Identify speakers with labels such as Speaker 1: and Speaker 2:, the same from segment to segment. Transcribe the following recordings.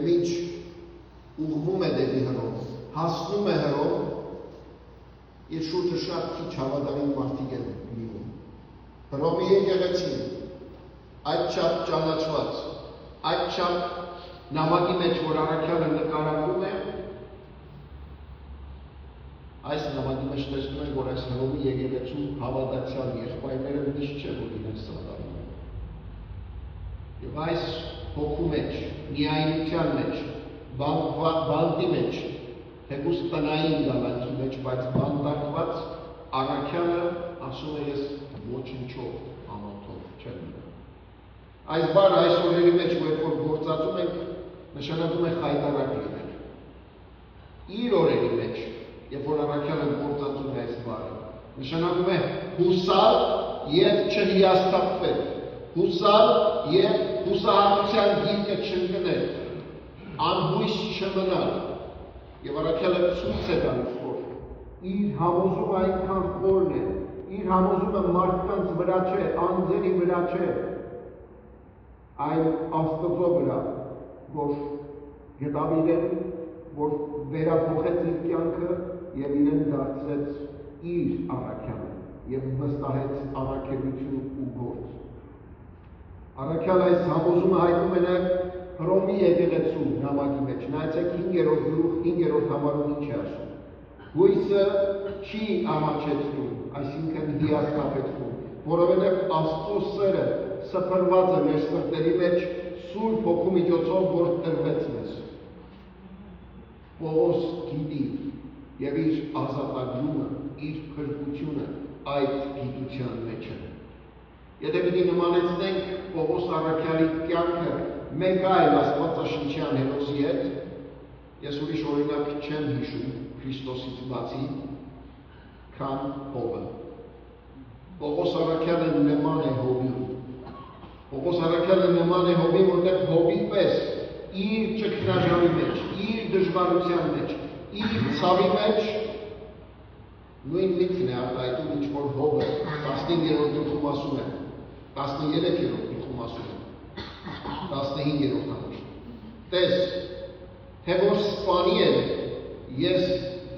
Speaker 1: միջ ուղղվում է դեպի Հռոմ, հասնում է Հռոմ, իր շուրջը շատ քիչ հավատարիմ մարդիկ են լինում։ Հռոմի եկեղեցին այդչափ ճանաչված, այդչափ նամակի մեջ, որ առաքյալը նկարագրում է, այս նամակի մեջ տեսնում են, որ այս Հռոմի եկեղեցու հավատացյալ եղբայրները միշտ չէ, որ իրենց սատարում են։ Եվ այս հոգու մեջ, միայնության մեջ, բանտի մեջ, թեկուզ տնային գալանքի մեջ, բայց բանտարկված առաքյալը ասում է ես ոչնչով ամոթով չեմ մնա։ Այս բառը այս օրերի մեջ, որ գործածում ենք, նշանակում է խայտարակ լինել։ Իր օրերի մեջ, երբ որ առաքյալը գործածում է այս բառը, նշանակում է հուսալ և չհիասթափվել, հուսալ և հուսահատության գիրկը չընկնել, անհույս չմնալ, և առաքյալը ցույց է տալիս, որ իր համոզումը այնքան խորն է, իր համոզումը մարդկանց վրա չէ, անձերի վրա չէ, այն Աստծո վրա, որ գտավ իրեն, որ վերափոխեց իր կյանքը և իրեն դարձրեց իր առաքյալը և վստահեց առաքելություն ու գործ։ Առաքյալը այս համոզումը հայտնում է նաև Հռոմի եկեղեցու նամակի մեջ, նայեցեք 5-րդ գլուխ 5-րդ համարում ինչ է ասում։ Հույսը չի ամաչեցնում, այսինքն հիասթափեցնում, որովհետև Աստծո սերը սփռված է մեր սրտերի մեջ Սուրբ Հոգու միջոցով, որ տրվեց մեզ։ Պողոս գիտի և իր ազատագրումը, իր փրկությունը այդ գիտության մեջ է։ Եթե պիտի նմանեցնենք Պողոս առաքյալի կյանքը մեկ այլ աստվածաշնչյան հերոսի հետ, ես ուրիշ օրինակ չեմ հիշում Քրիստոսից բացի, քան Հոբը։ Պողոս առաքյալը նման է Հոբին։ Պողոս առաքյալը նման է Հոբին, որտեղ Հոբի պես իր ճգնաժամի մեջ, իր դժվարության մեջ, իր ցավի մեջ նույն միտքն է արտահայտում, ինչ որ Հոբը 15-րդ գլխում ասում է, 13-րդ գլխում ասում է, 15-րդ համար։ Տես, թե որ սպանի է, ես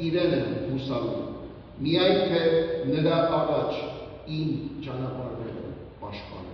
Speaker 1: իրեն եմ հուսալու, միայն թե նրա առաջ իմ ճանապարհները պաշտպանել։